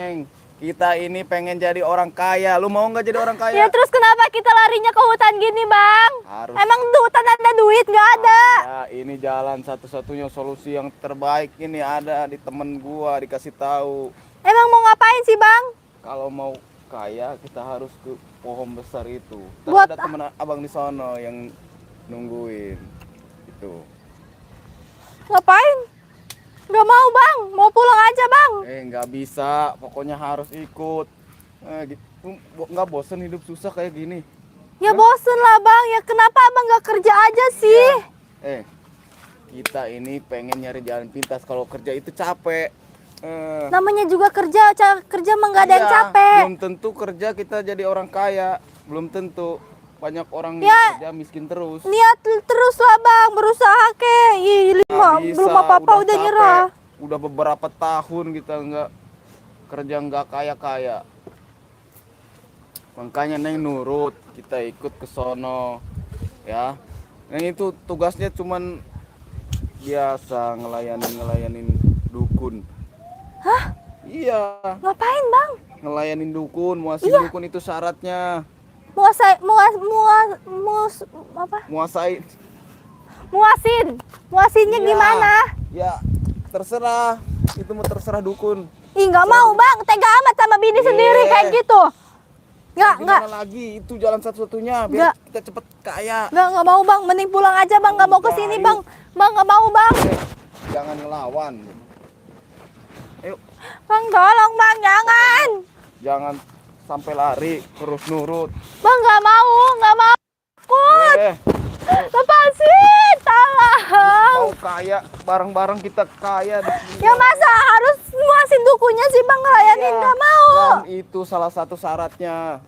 Neng. Kita ini pengen jadi orang kaya. Lu mau nggak jadi orang kaya? Ya terus kenapa kita larinya ke hutan gini, Bang? Harus. Emang di hutan ada duit? Nggak ada. Ya, ini jalan satu-satunya solusi yang terbaik ini ada di temen gua, dikasih tahu. Emang mau ngapain sih, Bang? Kalau mau kaya kita harus ke pohon besar itu. Buat Ada temen abang di sono yang nungguin. Itu. Ngapain? Nggak mau, Bang. Mau pulang aja, Bang. Nggak bisa. Pokoknya harus ikut. Nggak bosen hidup susah kayak gini? Ya bosen lah, Bang. Ya kenapa Abang nggak kerja aja sih? Kita ini pengen nyari jalan pintas. Kalau kerja itu capek. Namanya juga kerja mah nggak ada yang capek. Belum tentu kerja kita jadi orang kaya. Belum tentu. Banyak orang Ya, yang kerja miskin terus. Niat terus lah, Bang. Berusaha ke. Belum apa-apa udah nyerah. Udah beberapa tahun kita nggak kerja, nggak kaya-kaya. Makanya Neng nurut, kita ikut ke sono. Ya. Neng itu tugasnya cuman biasa ngelayanin dukun. Hah? Iya. Ngapain, Bang? Ngelayanin dukun, muasin dukun itu syaratnya. Muasinnya Iya. gimana? Ya, terserah. Itu mau terserah dukun. Ih, nggak mau, Bang. Tega amat sama bini sendiri kayak gitu. Nggak. Gimana lagi? Itu jalan satu-satunya biar kita cepet kaya. Nggak mau, Bang. Mending pulang aja, Bang. Nggak mau kesini, Bang. Bang, nggak mau, Bang. Jangan ngelawan. Ayo. Bang, tolong, Bang. Jangan. Jangan sampai lari, terus nurut. Bang, nggak mau. Takut. Lepasin sih? Tolong. Mau kaya, bareng-bareng kita kaya di sini. Ya masa harus muasin dukunya sih, Bang, ngelayanin? Nggak mau. Dan itu salah satu syaratnya.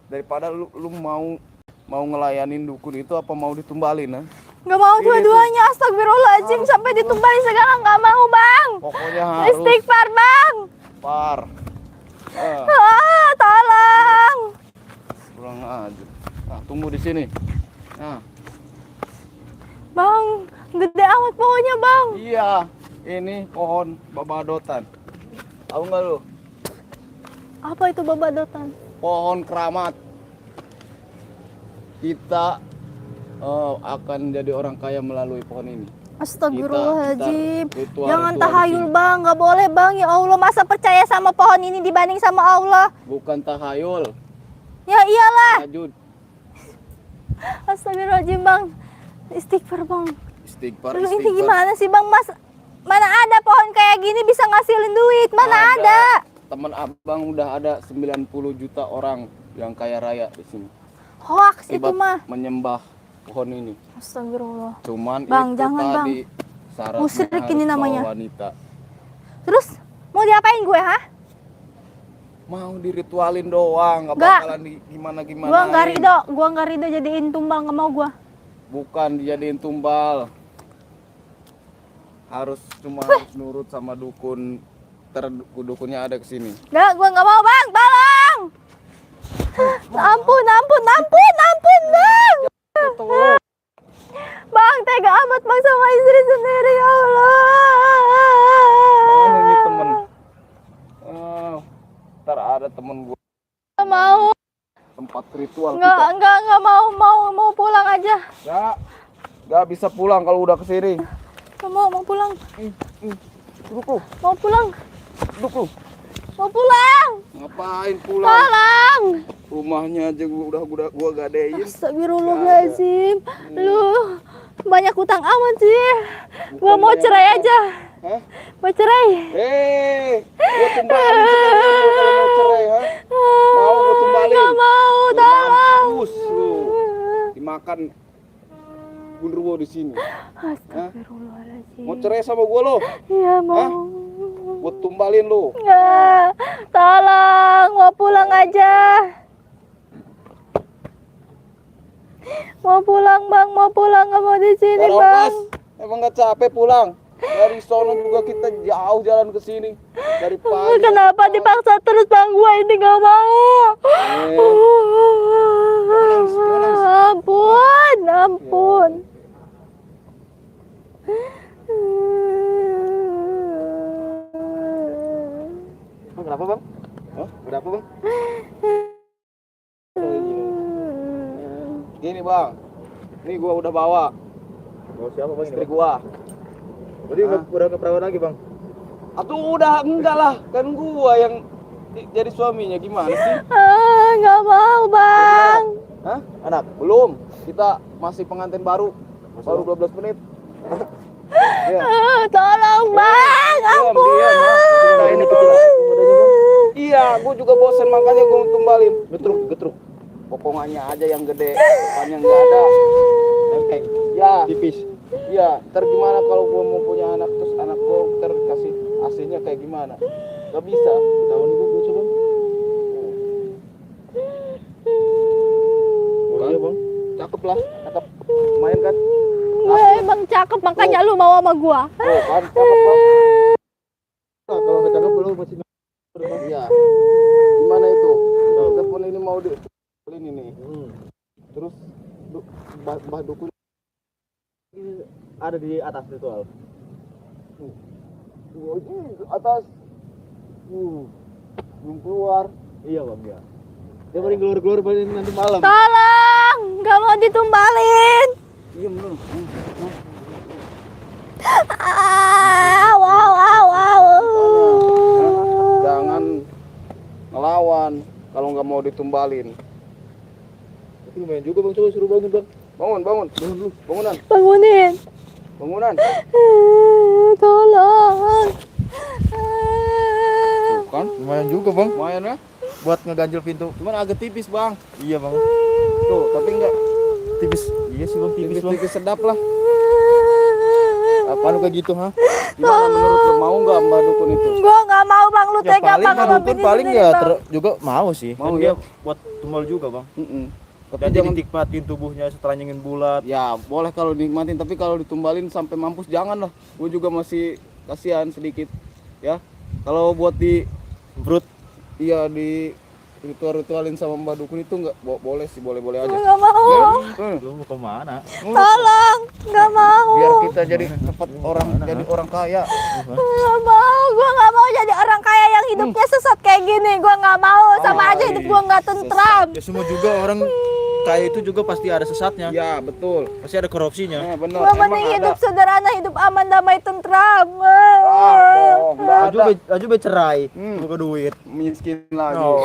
Daripada lu mau ngelayanin dukun itu apa mau ditumbalin, ha? Nggak mau dua-duanya. Astagfirullahaladzim. Sampai ditumbalin segala nggak mau, Bang. Pokoknya harus. Istighfar, Bang. Par. Tolong. Pulang aja. Nah, tunggu di sini. Nah. Bang, gede amat pohonnya, Bang. Iya, ini pohon babadotan. Tahu nggak lu? Apa itu babadotan? Pohon keramat. Kita akan jadi orang kaya melalui pohon ini. Astagfirullahaladzim. Kita Jangan ritual tahayul, di sini. Bang. Nggak boleh, Bang. Ya Allah, masa percaya sama pohon ini dibanding sama Allah? Bukan tahayul. Ya iyalah. Tahajud. Astagfirullahaladzim, Bang. Istighfar, Bang. Istighfar. Lu ini gimana sih, Bang? Mana ada pohon kayak gini bisa ngasilin duit? Mana ada? Teman abang udah ada 90 juta orang yang kaya raya di sini. Hoax itu mah. Menyembah pohon ini. Astagfirullah. Cuman Bang, itu jangan, tadi syaratnya musyrik harus ini namanya. bawa wanita. Terus mau diapain gue, ha? Mau diritualin doang, nggak Nggak. bakalan gimana-gimana. Gua nggak ridho jadiin tumbal, nggak mau gua. Bukan dijadiin tumbal. Harus nurut sama dukun. Dukunnya ada ke sini. Nggak, gua nggak mau, Bang. Tolong. Ampun, Bang. Tolong. Bang, tega amat, Bang, sama istri sendiri, ya Allah. Ini temen. Ntar ada temen gue. Nggak mau. Tempat ritual kita. Nggak mau pulang aja. Nggak bisa pulang kalau udah kesini. Nggak mau pulang. Duduk lu. Mau pulang. Duduk lu. Mau pulang. Ngapain pulang? Tolong. Rumahnya aja gua gadein. Astagfirullahaladzim. Lu banyak utang amat sih. Gua mau cerai aja. Hah? Mau cerai. Gua tumbalin sekalian lu kalau mau cerai, ha? Mau gua tumbalin? Nggak mau, Lu tolong. mampus lu. Dimakan gundurwo di sini. Astagfirullahaladzim. Mau cerai sama gua lo? Iya, mau. Hah? Gua tumbalin lu. Nggak. Tolong, mau pulang aja. Mau pulang, Bang, mau pulang, nggak mau di sini, Bang. Emang nggak capek pulang? Dari sono juga kita jauh jalan ke sini. Dari pagi. Kenapa dipaksa terus, Bang? Gua ini nggak mau. Ampun. Kenapa bang? Hah? Kenapa bang? Gini bang, ini gua udah bawa Mau siapa bang? istri gua. Berarti udah ke perawan lagi bang? Aduh udah enggak lah, kan gua yang jadi suaminya, gimana sih? Nggak mau bang. Hah? Anak? Belum. Kita masih pengantin baru. Baru 12 menit. Ya. Tolong bang, Diam, ampun. diam, ha. Nah, ini kecil. Iya, gua juga bosan makanya gua tumbalin. Getruk. Pokongannya aja yang gede, depannya nggak ada. Lempeng. Ya, Tipis. iya. Ntar gimana kalau gua mau punya anak terus anak gua ntar kasih aslinya kayak gimana? Gak bisa. Tahun ibu gue coba. Kan? Iya bang. Cakep lah, cakep. Main kan? Gue emang cakep makanya lu mau sama gua. Oh, kan cakep kan? Nah, kalau nggak cakep lu masih. Iya. Gimana itu? Telepon ini mau di ini nih. Terus Mbah Dukun Ada di atas ritual. atas. Belum keluar. Iya bang ya. Dia paling keluar paling nanti malam. Tolong, nggak mau ditumbalin. Diam lu. Wow. Jangan ngelawan kalau nggak mau ditumbalin. Tapi lumayan juga bang, coba suruh bangun bang. Bangun lu. Bangunin. Bangunan. Tolong. Kan? Lumayan juga bang. Lumayan ya. Buat ngeganjel pintu. Cuman agak tipis, Bang. Iya bang. Tuh, tapi enggak Tipis. Iya sih bang, tipis bang. tipis sedap lah. Apa lu kayak gitu ha? Gimana menurut lu, mau nggak Mbak Dukun itu? Gua nggak mau bang, lu Ya tega paling banget kan sama dukun bini paling sendiri, ya Bang. juga mau sih. Mau Kan ya? dia buat tumbal juga bang. Tapi Dan jangan dinikmatin tubuhnya setelah nyengin bulat. ya boleh kalau dinikmatin, tapi kalau ditumbalin sampai mampus jangan lah. Gue juga masih kasihan sedikit. Ya. Kalau buat di Brut. iya di ritualin sama Mbak Dukun itu nggak boleh sih, boleh aja. Nggak mau. Lu mau kemana? Tolong, nggak mau. Biar kita jadi cepat jadi orang kaya. Nggak mau, gue nggak mau jadi orang kaya yang hidupnya sesat kayak gini. Gue nggak mau, sama aja hidup gue nggak tentram. Ya semua juga orang kaya itu juga pasti ada sesatnya. Ya, betul. Pasti ada korupsinya. Nah, benar. Gue mending hidup sederhana, hidup aman, damai, tentram. Aju bercerai, buka duit. Miskin lagi. Oh.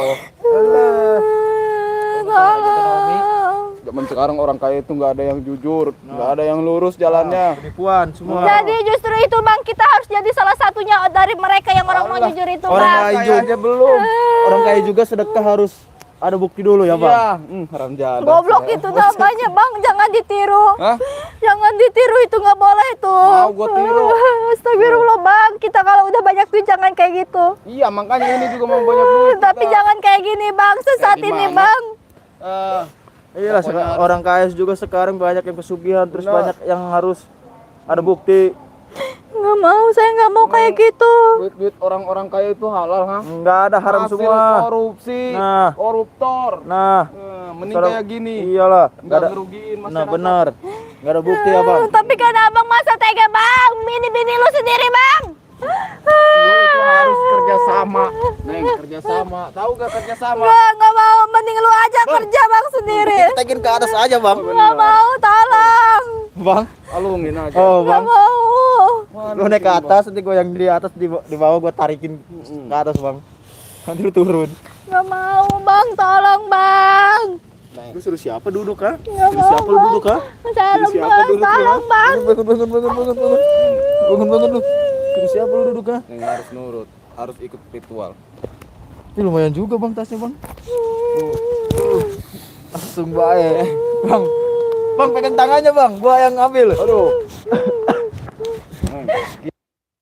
Tolong. Zaman sekarang orang kaya itu nggak ada yang jujur, nggak ada yang lurus jalannya. Penipuan semua. Jadi justru itu bang, kita harus jadi salah satunya dari mereka yang orang mau Allah. jujur itu Orang bang. kaya Kaya aja belum. Orang kaya juga sedekah harus ada bukti dulu ya, Bang. Iya, haram jadah. Goblok itu namanya bang, jangan ditiru. Hah? Jangan ditiru, itu nggak boleh tuh. Mau gua tiru. Astagfirullah bang, kita kalau udah banyak duit jangan kayak gitu. Iya, makanya ini juga mau banyak duit. Tapi jangan kayak gini bang, sesat Kayak ini gimana? bang. Iya lah, Pokoknya orang kaya juga sekarang banyak yang pesugihan, terus Benar. banyak yang harus ada bukti. Nggak mau, saya nggak mau kayak gitu. Duit orang-orang kaya itu halal, ha? Enggak ada haram Hasil semua. korupsi, Nah. koruptor. Nah, Mending sekarang- kayak gini. Iyalah, enggak Nggak ada. ngerugiin Nah, masyarakat. benar. Enggak ada bukti ya, Bang. Tapi kan abang masa tega bang, bini lu sendiri bang. Lu itu harus kerja sama. Neng, kerja sama. Tahu gak kerja sama? Nggak mau, mending lu aja kerja bang sendiri. Tekin ke atas aja, Bang. Nggak mau, tolong. Bang. Alungin aja. Oh, Nggak Bang. mau. Lu naik ke atas, nanti gua yang di atas di bawah gua tarikin ke atas, Bang. Nanti lu turun. Nggak mau bang, tolong bang. Lu suruh siapa duduk, ha? Nggak Suruh mau siapa lu bang. duduk, ha? Saya Suruh siapa lemes, duduk, ya? tolong bang. Bangun lu. Suruh siapa lu duduk, ha? Neng harus nurut, harus ikut ritual. Ini lumayan juga, Bang, tasnya, Bang. Langsung baik. Bang. Bang, pegang tangannya, Bang. Gua yang ngambil. Aduh.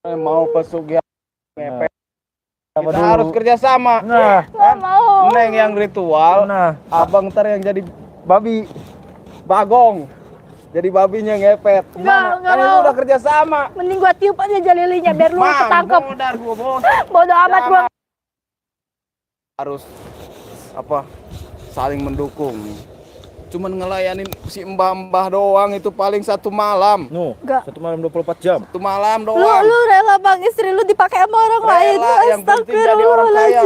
Mau pesugihan ngepet. Sama Kita dulu. harus kerja sama. Nah, Nggak mau. Neng yang ritual, nah, abang ntar yang jadi babi. bagong. Jadi babinya ngepet. Nggak Kan itu mau. udah kerja sama. Mending gua tiup aja jalilinya biar lu ketangkep. Modar gua, Bos. Bodoh amat gua. Harus apa? Saling mendukung. cuman ngelayanin si mbah-mbah doang itu paling satu malam. No, Enggak. 1 malam 24 jam. Satu malam Lu doang. rela bang istri lu dipakai sama orang Rela, lain. yang penting jadi orang kaya.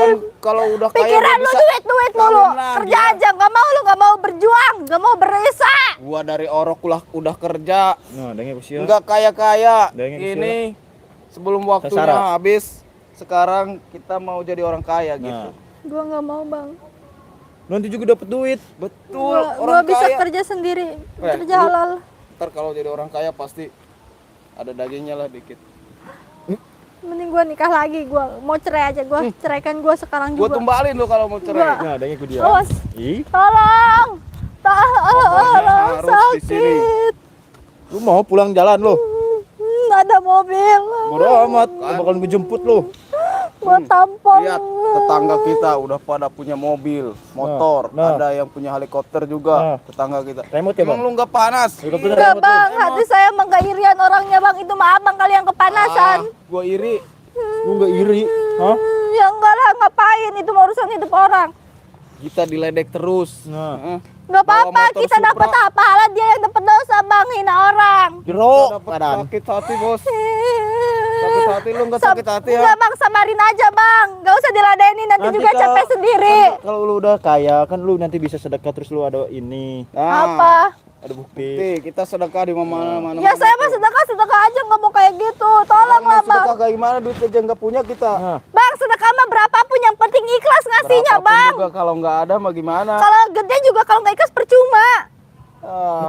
Kan kalau udah kaya Pikiran lu lu bisa duit mulu. kawin lagi, Kerja ya. aja nggak mau berjuang, nggak mau berisa. Gua dari orok udah kerja, Nah, dengen usia. enggak kaya-kaya. Dengan Ini sebelum waktunya Sesara. habis, sekarang kita mau jadi orang kaya gitu. Nah, Gua nggak mau bang. nanti juga dapat duit. Betul, Gua orang bisa kaya. kerja sendiri, kerja lu- halal. Ntar kalau jadi orang kaya pasti ada dagingnya lah dikit. Mending gua nikah lagi, gua mau cerai aja, gua ceraikan gua sekarang Gua juga. tumbalin lu kalau mau cerai. Gua- Nah, dengen ku dia. Awas, Ih, tolong, tolong, harus di sini. sakit. lu mau pulang jalan lo? Ada mobil, Bodo amat, gua bakal ngejemput lo. gua tampol. Lihat tetangga kita udah pada punya mobil, motor, Nah. ada yang punya helikopter juga, Nah. tetangga kita. Remote ya, Emang Bang? lu nggak panas? Helikopter Enggak remote, bang, hati saya emang gak irian orangnya bang. Itu mah abang kali yang kepanasan. Gua iri. Lu enggak iri? Hah? Ya enggak lah, ngapain? Itu mah urusan hidup orang. Kita diledek terus. Nah. Heeh. Gak Bawa apa-apa, motor kita Supra. dapat apa? Pahala dia yang dapat dosa bang, hina orang. Jero, Kita dapet badan. sakit hati, Bos. Sakit hati lu nggak sakit hati ya? Enggak bang, samarin aja bang. Gak usah diladenin, nanti Nanti juga kalau- capek sendiri. Kalau lu udah kaya, kan lu nanti bisa sedekah terus lu ada ini, Apa? ada bukti. Bukti, kita sedekah di mana-mana. Ya saya mah sedekah aja, nggak mau kayak gitu. Tolong lah bang. Sedekah kayak gimana, duit aja nggak punya kita. Nah, Bang, sedekah mah berapapun yang penting ikhlas ngasihnya Berapapun bang. juga kalau nggak ada mah gimana? Kalau gede juga kalau nggak ikhlas percuma. Ah,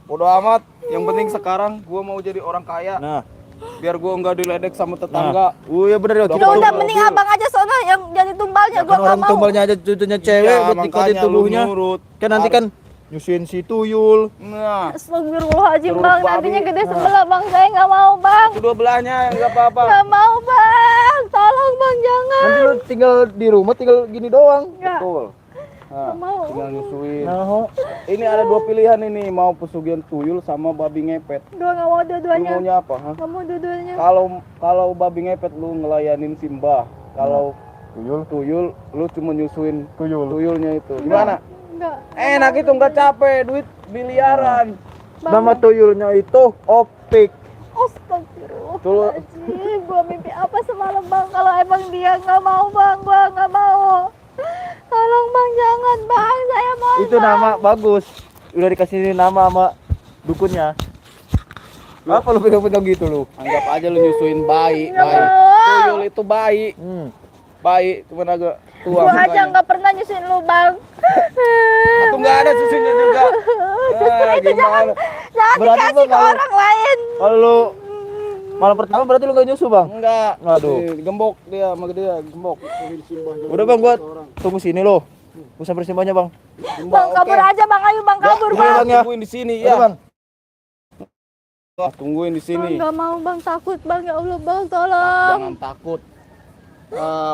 bodo amat. Yang penting sekarang gua mau jadi orang kaya. nah, Biar gua nggak diledek sama tetangga. oh ya bener ya. Udah Kita Ya Betul, udah betul. mending abang aja sono yang jadi tumbalnya, kan gua nggak orang mau. tumbalnya aja cucunya cewek Iya, buat ikutin makanya lu tubuhnya. nurut. Kan nanti kan nyusuin si tuyul. Nah, Astagfirullahaladzim Suruh bang, babi. nantinya gede sebelah bang, saya nggak mau bang. kedua belahnya nggak apa-apa. Nggak mau bang, tolong bang jangan. Nanti lu tinggal di rumah tinggal gini doang. Nggak, Betul. Nah, nggak mau. tinggal nyusuin. Nah, ho. Ini ada dua pilihan ini, mau pesugihan tuyul sama babi ngepet. Gua nggak mau Lu dua-duanya. maunya apa? Hah? Nggak mau dua-duanya. Kalau babi ngepet lu ngelayanin Simba. Kalau Tuyul. tuyul lu cuma nyusuin Tuyul. tuyulnya itu. Gimana? Enggak. Enak itu nggak capek, duit miliaran. Bang. Nama tuyulnya itu Opik. Astagfirullahaladzim, gua mimpi apa semalam bang? Kalau emang dia nggak mau bang, gua nggak mau. Tolong bang, jangan bang, saya mau. Itu nama bagus. Udah dikasih nama sama dukunnya. Apa lu pegang-pegang gitu lu? Anggap aja lu nyusuin bayi, Nggak bayi. mau. Tuyul itu bayi, bayi cuman agak tua. Gua aja mukanya. nggak pernah nyusuin lu bang. Atau nggak ada susunya juga. Ah, gimana? Jangan Berarti dikasih gua ke kalau- orang lain. Kalau lu malam pertama berarti lu gak nyusu, Bang? Enggak. Aduh. Gembok dia sama dia, gembok. Udah, Bang, gua tunggu sini lo. Gua sampai simbahnya, Bang. Bang kabur aja bang, ayo bang kabur Iya, bang. Bang, ya. Tungguin di sini Udah, ya. Bang. Tungguin di Bang sini. nggak mau bang, takut bang, ya Allah bang, tolong. Jangan takut.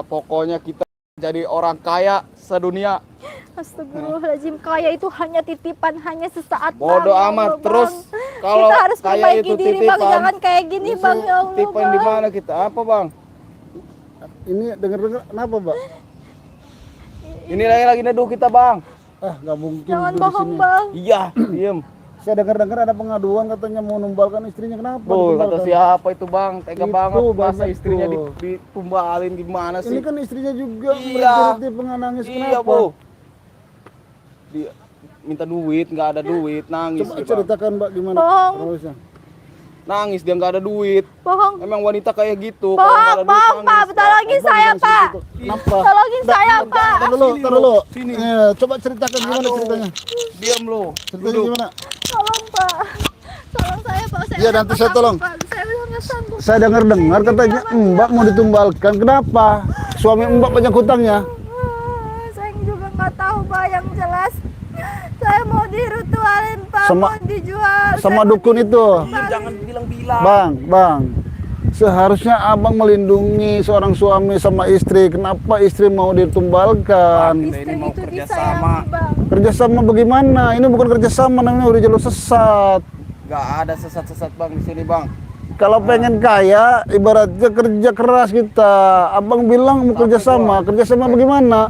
Pokoknya kita jadi orang kaya sedunia. Astagfirullahaladzim, kaya itu hanya titipan, hanya sesaat Bodoh bang, ya amat. Allah, Terus Bang. kalau kita harus kaya perbaiki itu diri bang, titipan, jangan kayak gini bang, ya Allah Tipen di bang. mana kita? Apa bang? Ini dengar-dengar kenapa, Mbak? Ini lagi neduh kita bang. Ah, nggak mungkin Jangan di bohong sini. bang. Iya, diem. Saya dengar-dengar ada pengaduan katanya mau numbalkan istrinya. Kenapa? Tuh, kata ditumbalkan? siapa itu bang? Tega Itu banget. Masa banyak istrinya tuh. ditumbalin gimana Ini sih? kan istrinya juga Iya. berarti penganangis. Iya Kenapa? bu. Dia minta duit, nggak ada duit, nangis Coba dia, Bang. ceritakan, Mbak, gimana Bohong. prosesnya. Nangis dia nggak ada duit. Bohong. Emang wanita kayak gitu. kalau nggak ada Bohong, duit, bohong pak, nangis. tolongin saya pak. Kenapa? Tolongin saya pak. Tar dulu, Sini tar lu, dulu. sini. Coba ceritakan gimana Aduh. ceritanya. Diam lo. Ceritanya Duduk. gimana? Tolong pak. Tolong saya pak. Saya Iya, udah nanti nggak saya tolong. sanggup, Pak. Saya udah nggak sanggup. Saya dengar katanya Mbak mau ditumbalkan. Kenapa? Suami Mbak banyak hutangnya. Saya juga nggak tahu pak, yang jelas saya mau diritualin pak, Sama- mau dijual. Sama Saya dukun itu. Diam, jangan bilang-bilang. Bang. Seharusnya abang melindungi seorang suami sama istri. Kenapa istri mau ditumbalkan? Kita ini mau itu kerjasama. disayangi, Bang. Kerjasama bagaimana? Ini bukan kerjasama, namanya udah jalur sesat. Gak ada sesat-sesat bang di sini bang. Kalau pengen kaya, ibaratnya kerja keras kita. Abang bilang mau kerjasama bagaimana?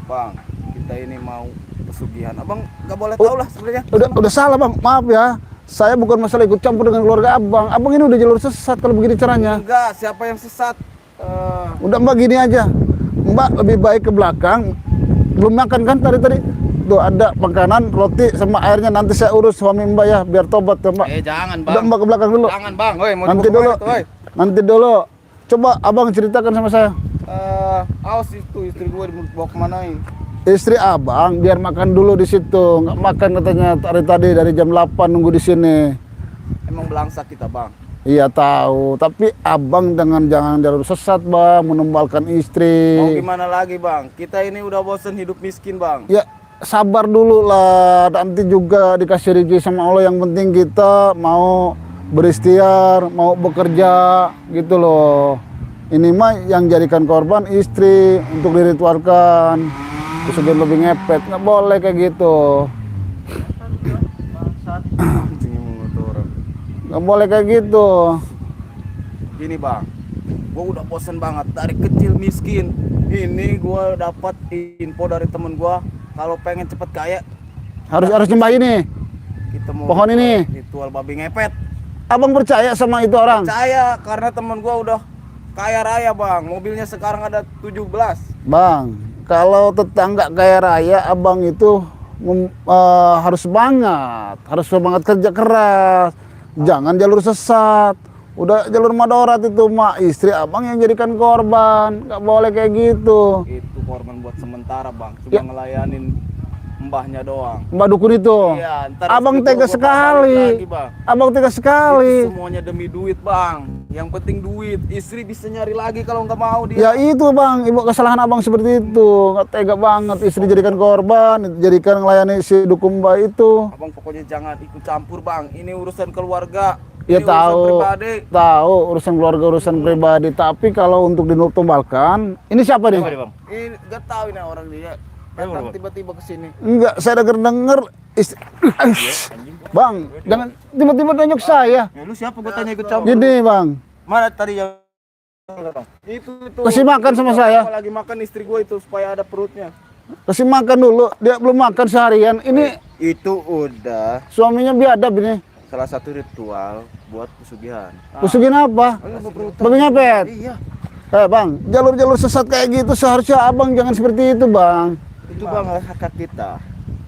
Bang, kita ini mau pesugihan. Abang nggak boleh tahu lah sebenarnya. Udah salah bang, maaf ya. Saya bukan masalah ikut campur dengan keluarga abang. Abang ini udah jalur sesat kalau begini caranya. Enggak, siapa yang sesat? Udah mbak gini aja. Mbak lebih baik ke belakang. Belum makan kan tadi? Tuh ada makanan, roti sama airnya. Nanti saya urus suami mbak ya, biar tobat ya mbak. Jangan Udah mbak ke belakang dulu. Jangan bang, woi mau Nanti dibawa dulu. kemana tuh, woi? Nanti dulu. Coba abang ceritakan sama saya. Awas itu istri gue dibawa kemanain? Istri abang biar makan dulu di situ. Nggak makan katanya tadi dari jam 8 nunggu di sini. Emang belangsak kita bang. Iya tahu, tapi abang jangan jalur sesat bang, menumbalkan istri. Mau gimana lagi bang? Kita ini udah bosen hidup miskin bang. Ya sabar dulu lah, nanti juga dikasih rezeki sama Allah. Yang penting kita mau berikhtiar, mau bekerja gitu loh. Ini mah yang jadikan korban istri untuk diritualkan. Kesugihan lebih ngepet, nggak boleh kayak gitu. Nggak boleh kayak gitu. Gini bang, gue udah bosen banget dari kecil miskin. Ini gue dapat info dari temen gue, kalau pengen cepet kaya Harus nyembah ini. kita mau Pohon ini. ritual babi ngepet. Abang percaya sama itu orang? Percaya karena temen gue udah kaya raya bang. Mobilnya sekarang ada 17. Bang, kalau tetangga kaya raya, abang itu harus semangat kerja keras, jangan jalur sesat. Udah jalur madorat itu mak, istri abang yang jadikan korban, nggak boleh kayak gitu. Itu korban buat sementara bang, cuma Ya. ngelayanin mbahnya doang. Mbak dukun itu, Iya, ntar abang istri tega gua balik sekali, lagi, Bang. abang tega Itu sekali. semuanya demi duit bang. Yang penting duit. Istri bisa nyari lagi kalau nggak mau Ya dia. itu bang, ibu kesalahan abang seperti itu, nggak tega banget istri jadikan korban, jadikan melayani si dukun mbak itu. Abang pokoknya jangan ikut campur bang. Ini urusan keluarga. Ya Ini urusan pribadi. tahu urusan keluarga, urusan pribadi. Tapi kalau untuk ditumbalkan, ini siapa nih? Bang. Ini nggak tahu ini orang dia. Datang tiba-tiba kesini. Enggak, saya denger Bang, jangan tiba-tiba nanyok saya. Ya lu siapa? Gue tanya ikut campur. Gini bang, Mana tadi yang itu kasih makan sama saya. Lagi makan istri gue itu supaya ada perutnya. Kasih makan dulu, dia belum makan seharian. Ini Itu udah suaminya biadab ini. salah satu ritual buat pesugihan. Pesugihan apa? Babi ngepet. Iya. Bang, jalur-jalur sesat kayak gitu seharusnya abang jangan seperti itu bang. Itu bang hak kita.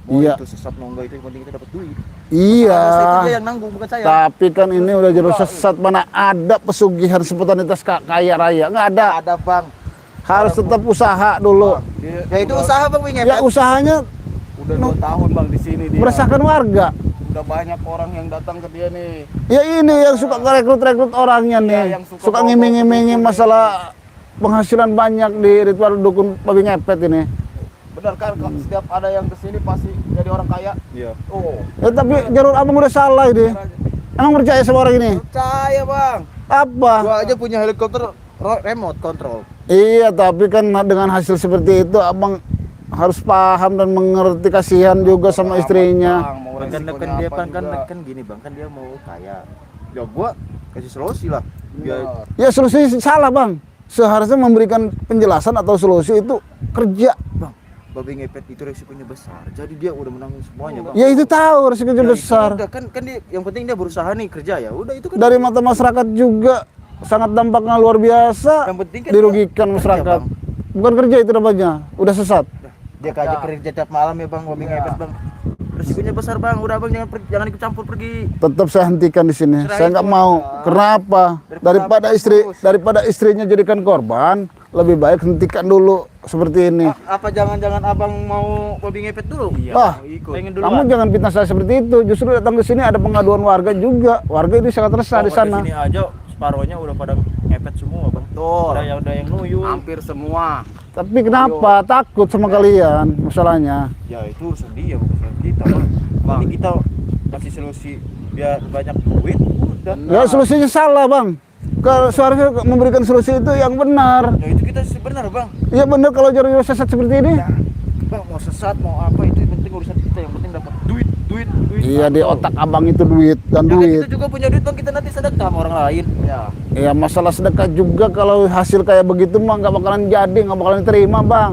Iya. Itu sesat mau enggak itu yang penting kita dapat duit. Iya. Harusnya itu dia yang nanggung bukan saya. Tapi kan ini udah jalur sesat, mana ada pesugihan spontanitas kaya raya, nggak ada. Ada bang. Harus tetap usaha dulu. Ya itu usaha bang ngepet. Ya usahanya Udah 2 tahun bang di sini dia. meresahkan warga. Udah banyak orang yang datang ke dia nih. Ya ini yang suka rekrut orangnya nih, Iya, yang suka suka bawa ngiming-ngimingin dukun masalah penghasilan banyak di ritual dukun babi ngepet ini. Benar kan kalau setiap ada yang kesini pasti jadi orang kaya. Iya. Oh. Ya tapi jalur abang udah salah ini. Emang percaya sama orang ini? Percaya bang. Apa? Gua aja punya helikopter remote control. Iya, tapi kan dengan hasil seperti itu abang harus paham dan mengerti, kasihan juga sama istrinya. Bang, mau Kan resikonya dia apa kan juga. kan gini bang, kan dia mau kaya. Ya gua kasih solusi lah. Iya. Ya solusi salah bang. Seharusnya memberikan penjelasan atau solusi itu kerja. Bang, babi ngepet itu resikonya besar. Jadi dia udah menanggung semuanya bang. Ya itu tahu resikonya Ya, itu besar. udah, kan dia yang penting dia berusaha nih kerja ya. Udah itu kan. Dari mata masyarakat juga sangat dampaknya luar biasa. Yang penting kan Dirugikan dia masyarakat. kerja, Bang. Bukan kerja itu namanya, udah sesat. Dia kayak kerja tiap malam ya bang, babi ngepet bang. Resikonya besar bang. Udah bang jangan ikut campur pergi. Tetap saya hentikan di sini. Serahin Saya nggak semua. mau. Kenapa? Daripada istrinya jadikan korban, lebih baik hentikan dulu seperti ini. Apa jangan-jangan abang mau babi ngepet dulu? Wah, Pengen kamu dulu. jangan fitnah saya seperti itu. Justru datang ke sini ada pengaduan warga juga. Warga ini sangat resah di sana. Sini aja separuhnya udah pada ngepet semua bang. Betul. Udah yang nuyuk. Hampir semua. Tapi kenapa takut sama kalian masalahnya? Ya itu urusan dia bukan urusan kita bang. Nanti kita kasih solusi biar banyak duit. Udah. Ya solusinya salah bang. Kalau seharusnya memberikan solusi itu yang benar. Ya itu kita sebenarnya bang. Ya benar kalau jalur sesat seperti ini. Bang mau sesat mau apa itu yang penting urusan kita. Yang penting dapat duit. Iya di otak abang itu duit dan Ya, kan duit. kita juga punya duit bang, kita nanti sedekah sama orang lain. Ya. Ya masalah sedekah juga kalau hasil kayak begitu mah nggak bakalan jadi, nggak bakalan diterima bang.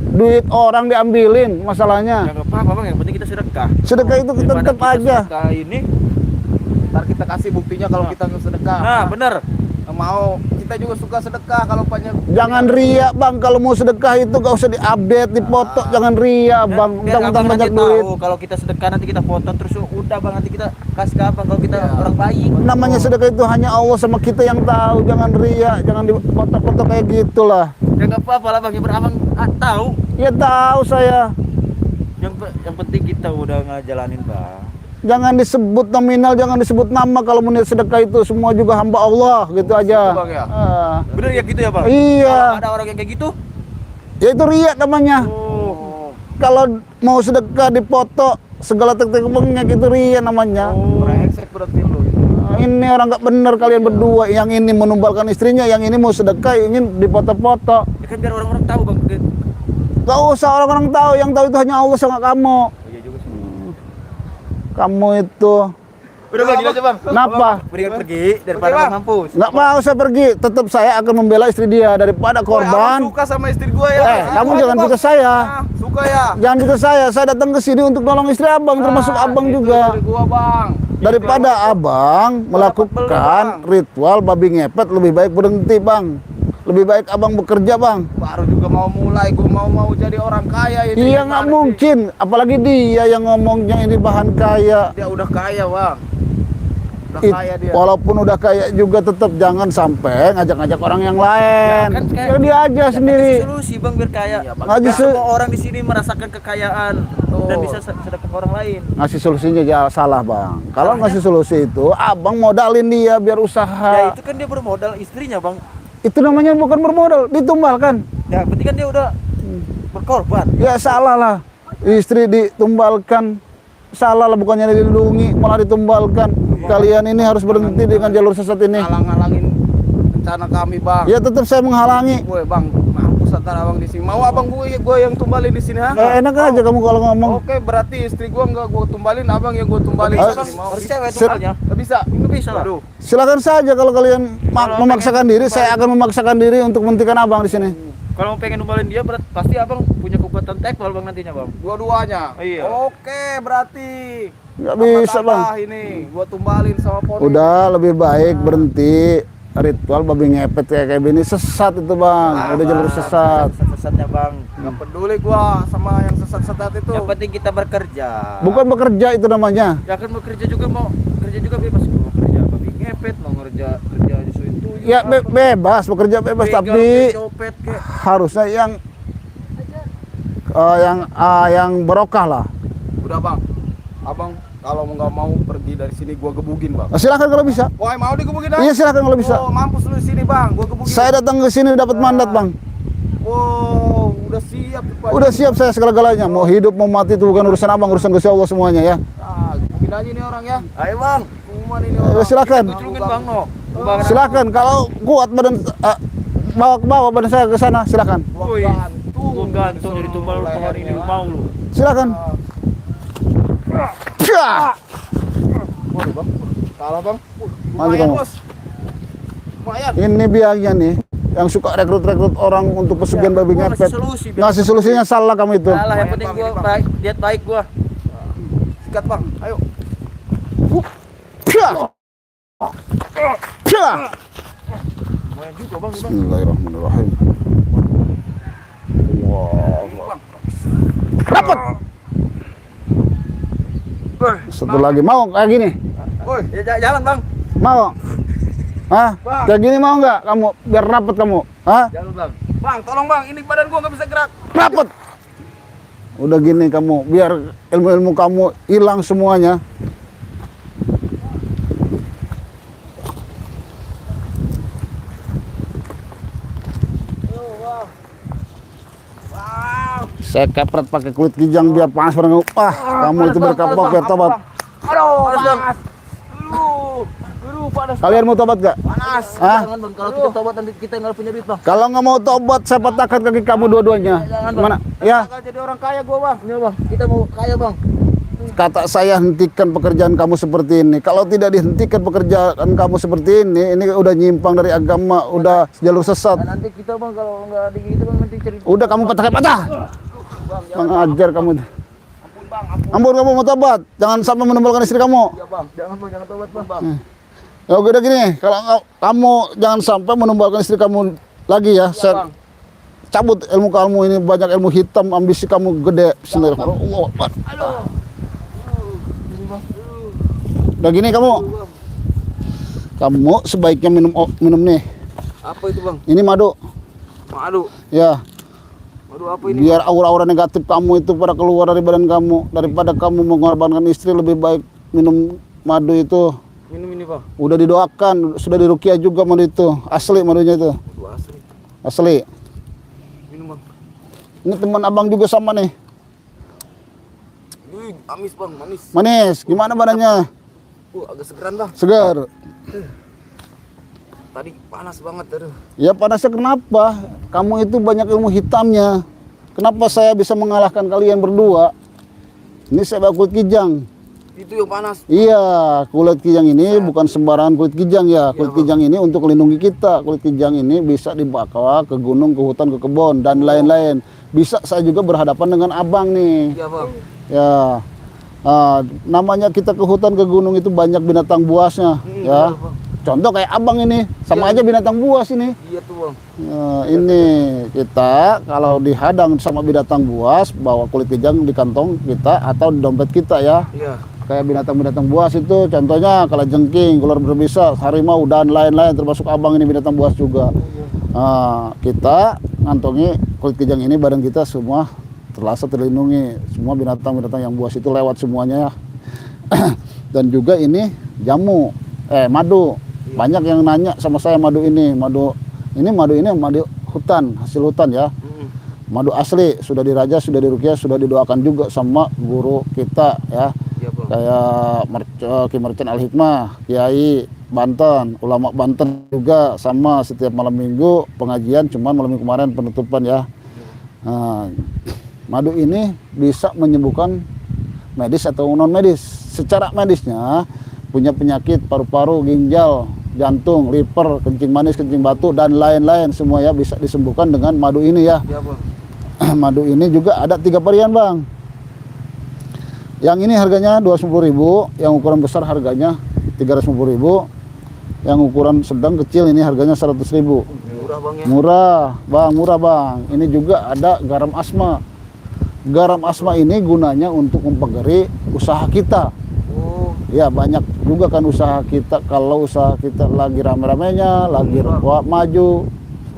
duit orang diambilin masalahnya. Ya nggak apa-apa bang, yang penting kita sedekah. Sedekah itu Daripada tetap kita aja. sedekah ini, Ntar kita kasih buktinya kalau kita nggak sedekah. nah bener. Mau kita juga suka sedekah kalau banyak. Jangan ria bang, kalau mau sedekah itu gak usah diupdate, dipoto, jangan ria bang, Biar mentang-mentang abang banyak nanti duit. tahu, kalau kita sedekah nanti kita foto terus udah bang, nanti kita kasih ke abang kalau kita orang baik. Namanya sedekah itu hanya Allah sama kita yang tahu, jangan ria, jangan dipoto-foto kayak gitulah. Ya nggak apa-apa lah bang, yang abang tahu. Ya tahu saya. Yang penting kita udah ngejalanin bang. Jangan disebut nominal, jangan disebut nama. Kalau mau niat sedekah itu semua juga hamba Allah, gitu aja. Bang, ya? Bener ya gitu ya bang? Iya. Kalau ada orang yang kayak gitu? Ya itu ria namanya. Oh. Kalau mau sedekah dipoto segala teknik bengek itu ria namanya. Brengsek berarti lu. Ini orang nggak bener kalian berdua. Yang ini menumbalkan istrinya, yang ini mau sedekah, ingin dipoto-foto. Ya kan biar orang-orang tahu bang. Gak usah orang-orang tahu, yang tahu itu hanya Allah sama kamu. Iya juga sih. Kamu itu Udah bang, gila aja bang. kenapa? Mendingan pergi daripada Bang. bang mampus. Nggak mau saya pergi, tetap saya akan membela istri dia daripada Abang korban. suka sama istri gua ya. Kamu jangan fitnah saya. Suka ya. Jangan fitnah saya datang ke sini untuk nolong istri abang, termasuk abang Itu juga. dari gua bang. Daripada abang melakukan ritual babi ngepet, lebih baik berhenti bang. Lebih baik abang bekerja bang. Baru juga mau mulai, gua mau jadi orang kaya ini. Iya nggak mungkin, apalagi dia yang ngomongnya ini bahan kaya. Dia udah kaya bang. Udah It- kaya dia. Walaupun udah kaya juga tetap jangan sampai ngajak-ngajak orang yang lain. Ya, kan kayak- Ya, dia aja sendiri. Kasih solusi bang biar kaya. Iya, Bang. Ngasih Biar se- semua orang di sini merasakan kekayaan dan Betul. bisa sedekah ke orang lain. Ngasih solusinya ya salah bang. Kalau ngasih solusi itu, abang modalin dia biar Ya usaha. itu kan dia bermodal istrinya bang. Itu namanya bukan bermodal, ditumbalkan. Ya berarti kan dia udah berkorban. Ya salah lah. Istri ditumbalkan, salah lah, bukannya dilindungi malah ditumbalkan. Kalian ini harus berhenti dengan jalur sesat ini. Ngalang-ngalangin rencana kami bang. Ya tetap saya menghalangi. Gue bang, mampus antara abang di sini. Mau abang gue yang tumbalin di sini ha? Enak aja kamu kalau ngomong. Oke, berarti istri gue nggak gue tumbalin, abang yang gue tumbalin. Bisa, Bang. Bang, Mau? harus cewek Sir- tumbalnya. Nggak bisa. Nggak bisa lah. Aduh. Silakan saja kalau kalian Kalau memaksakan pengen diri, saya akan memaksakan diri untuk menghentikan abang di sini. Kalau mau pengen numbalin dia berarti pasti abang punya kekuatan tekbal bang nantinya bang. Dua-duanya. Iya. Oke, berarti. Nggak bisa bang. Tambah ini, gue tumbalin sama poni. Udah lebih baik berhenti ritual babi ngepet kayak gini, sesat itu bang. Udah jalur sesat. Sesatnya bang. Nggak peduli gua sama yang sesat-sesat itu. Yang penting kita bekerja. Bukan bekerja itu namanya. Ya kan bekerja juga mau kerja juga bebas. Mau kerja babi ngepet, mau kerja di itu. Ya bebas, bekerja bebas, tapi copet kayak. harusnya yang barokah lah. Udah bang, abang kalau nggak mau pergi dari sini gua gebugin bang. Nah, silakan kalau bisa. Wah mau digebugin dah? Iya silakan kalau bisa. Oh mampus lu di sini bang, gua gebugin. Saya datang ke sini dapat mandat bang. Wow, udah siap tuh, Pak. Udah siap saya segala-galanya. Mau hidup mau mati itu bukan urusan abang, urusan Gusti Allah semuanya ya. Ah, gebugin aja nih orang ya. Ayo bang. Kuman ini orang. Silakan. Tulungin bang no. Silakan kalau kuat badan bawa badan saya ke sana silakan. Woi. Gua gantung dari tumbal pohon ini mau lu. Silakan. Pya! Waduh bang, kalah bang. Maju kamu. Bos. Lumayan. Ini biangnya nih yang suka rekrut-rekrut orang untuk pesugihan babi Gua ngepet. ngasih solusi, biar- Ngasih solusinya salah kamu itu. Salah, yang penting Bang, gua ini, Bang. baik, lihat baik gua. Sikat bang, ayo. Pya! Pya! Lumayan juga bang. Bismillahirrahmanirrahim. Bang. Dapat. Satu lagi mau kayak gini? Woi, Ya jalan bang. Mau? Hah? Kayak gini mau nggak kamu? Biar rapet kamu. Hah? Jalan bang. bang, tolong bang, ini badan gua nggak bisa gerak. Rapet. Udah gini kamu, biar ilmu-ilmu kamu hilang semuanya. Saya kepret pakai kulit kijang biar panas bareng. Kamu itu berkapok biar tobat. Aduh, Panas, Bang. Aduh, panas. Kalian mau tobat gak? Panas. Hah? Jangan bang, kalau kita tobat nanti kita nggak punya duit bang. Kalau nggak mau tobat, saya patahkan kaki kamu dua-duanya. Jangan, Bang. Gimana? Ya, Bakal jadi orang kaya gua bang. Ini bang, kita mau kaya bang. kata saya hentikan pekerjaan kamu seperti ini. Kalau tidak dihentikan pekerjaan kamu seperti ini udah nyimpang dari agama, udah jalur sesat. Nah, nanti kita bang kalau nggak di gitu bang nanti cari. Udah kamu patah. Mengajar kamu. Ampun kamu mau tobat. Jangan sampai menumbalkan istri kamu. Iya bang, jangan bang, jangan tobat bang. Ya udah gini, kalau kamu jangan sampai menumbalkan istri kamu lagi ya. Saya cabut ilmu kamu ini, banyak ilmu hitam, ambisi kamu gede. Bismillahirrahmanirrahim. Udah gini kamu sebaiknya minum nih. Apa itu bang? Ini madu. Madu. Ya. Madu apa ini? Biar aura-aura negatif kamu itu pada keluar dari badan kamu. Daripada kamu mengorbankan istri, lebih baik minum madu itu. Minum ini bang. Udah didoakan, sudah diruqyah juga madu itu. Asli madunya itu. Madu asli. Asli. Minum bang. Ini teman abang juga sama nih. Amis bang, manis. Manis. Gimana badannya? Agak segeran bang. Segar. Tadi panas banget, aduh. Ya panasnya kenapa? Kamu itu banyak ilmu hitamnya. Kenapa saya bisa mengalahkan kalian berdua? Ini saya bawa kulit kijang. Itu yang panas. Iya, kulit kijang ini bukan sembarangan kulit kijang ya. Kulit kijang ini untuk melindungi kita. Kulit kijang ini bisa dibawa ke gunung, ke hutan, ke kebun, dan lain-lain. Bisa saya juga berhadapan dengan abang nih. Iya bang. Ya, namanya kita ke hutan, ke gunung itu banyak binatang buasnya. Ya, contoh kayak abang ini, sama aja binatang buas ini. Iya tuh bang. Ini kita kalau dihadang sama binatang buas, bawa kulit kijang di kantong kita atau di dompet kita ya. Iya. Kayak binatang-binatang buas itu, contohnya kalajengking, ular berbisa, harimau dan lain-lain, termasuk abang ini binatang buas juga. Kita ngantongi kulit kijang ini, badan kita semua terlindungi. Semua binatang-binatang yang buas itu lewat semuanya ya. Dan juga ini jamu, madu. Banyak yang nanya sama saya madu ini madu hutan, hasil hutan ya. Madu asli, sudah diraja, sudah diruqyah, sudah didoakan juga sama guru kita ya. Iya bang. Kayak Ki Merchan Al-Hikmah, Kiai Banten, ulama Banten juga sama setiap malam minggu pengajian, cuman malam minggu kemarin penutupan ya. Madu ini bisa menyembuhkan medis atau non medis. Secara medisnya punya penyakit paru-paru, ginjal, jantung, liver, kencing manis, kencing batu dan lain-lain semua ya bisa disembuhkan dengan madu ini ya. Iya bang. Madu ini juga ada 3 varian bang. Yang ini harganya 250.000, yang ukuran besar harganya 350.000, yang ukuran sedang kecil ini harganya 100.000. Murah bang ya. Murah bang. Ini juga ada garam asma. Garam asma ini gunanya untuk mempagari usaha kita. Oh. Ya banyak juga kan usaha kita, kalau usaha kita lagi rame-ramenya, lagi maju,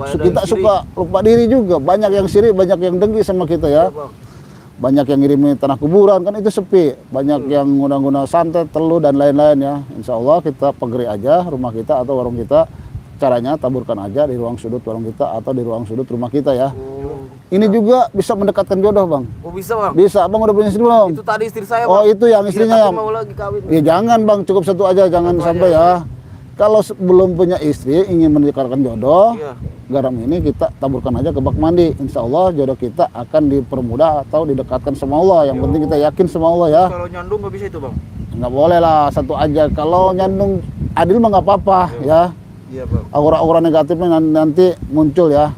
kita suka lupa diri juga. Banyak yang sirik, banyak yang dengki sama kita ya. Banyak yang ngirimin tanah kuburan, kan itu sepi. Banyak yang guna-guna santet, teluh dan lain-lain ya. Insya Allah kita pagari aja rumah kita atau warung kita. Caranya taburkan aja di ruang sudut warung kita atau di ruang sudut rumah kita ya. Ini juga bisa mendekatkan jodoh bang. Oh bisa bang? Bisa. Abang udah punya istri belum? Itu tadi istri saya bang. Oh itu yang istrinya ya? Mau lagi kawin. Ya jangan bang, cukup satu aja, jangan sampai ya. Kalau belum punya istri, ingin mendekatkan jodoh, garam ini kita taburkan aja ke bak mandi. Insya Allah jodoh kita akan dipermudah atau didekatkan sama Allah. Yang penting kita yakin sama Allah ya. Kalau nyandung nggak bisa itu bang? Nggak boleh lah, satu aja. Kalau nyandung adil mah nggak apa-apa ya. Iya bang. Aura-aura negatifnya nanti muncul ya.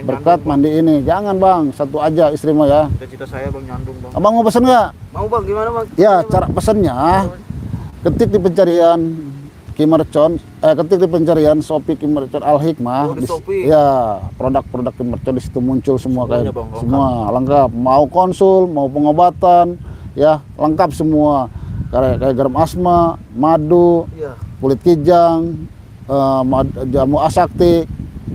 Berkat mandi ini. Jangan bang, satu aja istri mah ya. Cita-cita saya bang nyandung bang. Abang mau pesen nggak? Mau bang, gimana bang? Ya, cara pesannya ketik di pencarian Ki Merchan, ketik di pencarian Shopee Ki Merchan Al-Hikmah. Oh, di Shopee. Ya, produk-produk Ki Merchan di situ muncul semua Semuanya, kayak Bang, lengkap. semua lengkap. Mau konsul, mau pengobatan, ya lengkap semua. Kayak garam asma, madu, Iya. kulit kijang, jamu asakti,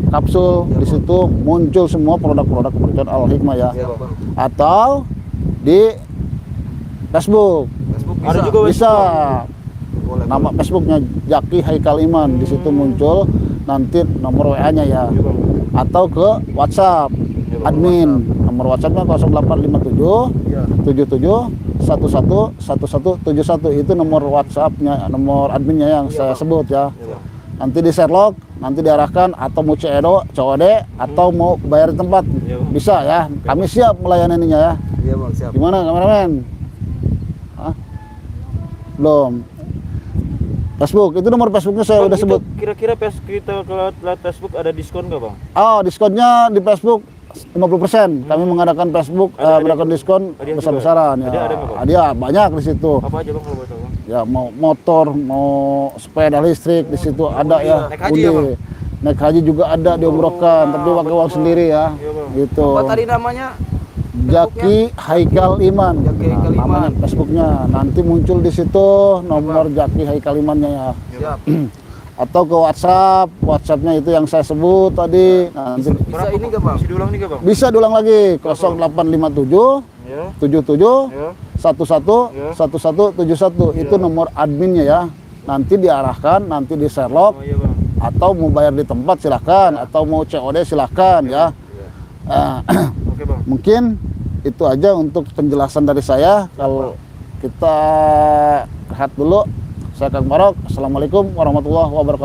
kapsul. Di situ muncul semua produk-produk Ki Merchan Al-Hikmah ya. Iya bang. Atau di Facebook. Facebook Ada juga bisa. Boleh. Nama Facebooknya Jaki Haikal Iman, di situ muncul nanti nomor WA-nya ya, Iya bang. atau ke WhatsApp admin. Nomor WhatsAppnya 0857 Iya. 77 11 1171 itu nomor WhatsAppnya, nomor adminnya yang saya sebut ya. Iya bang. Nanti di Sherlock, nanti diarahkan atau mau COD, atau mau bayar di tempat, Iya, Bang. bisa ya. Kami siap melayaninya ya. Iya bang, siap. Gimana kameramen? Hah? Belum. Facebook, itu nomor Facebooknya saya Bang, udah itu sebut. Kira-kira kita kalau lihat Facebook ada diskon nggak bang? Oh, diskonnya di Facebook 50%. Kami mengadakan Facebook, mengadakan diskon Hadiah besar-besaran juga? ya. Hadiah ada nggak, Bang? Hadiah banyak di situ. Apa aja Bang kalau boleh tahu Bang? Ya mau motor, mau sepeda listrik di situ ada ya. Naik haji ya, Bang? Naik haji juga ada diumrohkan, tapi pakai uang sendiri ya. Iya, Bang. Gitu. Apa tadi namanya? Jaki Haikal Iman. Jaki Haikal Iman. Namanya Facebooknya. Nanti muncul di situ nomor Jaki Haikal Imannya ya. Siap. Atau ke WhatsApp, WhatsAppnya itu yang saya sebut tadi. Nanti Bisa ini nggak Bang? Bisa diulang nih nggak Bang? bisa diulang lagi 0857 Ya. 77 Ya. 11 1171 itu nomor adminnya ya. Nanti diarahkan, nanti di Sherlock Oh iya Bang. atau mau bayar di tempat silahkan atau mau COD silahkan ya. Oke Bang. Mungkin itu aja untuk penjelasan dari saya. Kalau kita rehat dulu, saya Kang Barok. Assalamualaikum warahmatullahi wabarakatuh.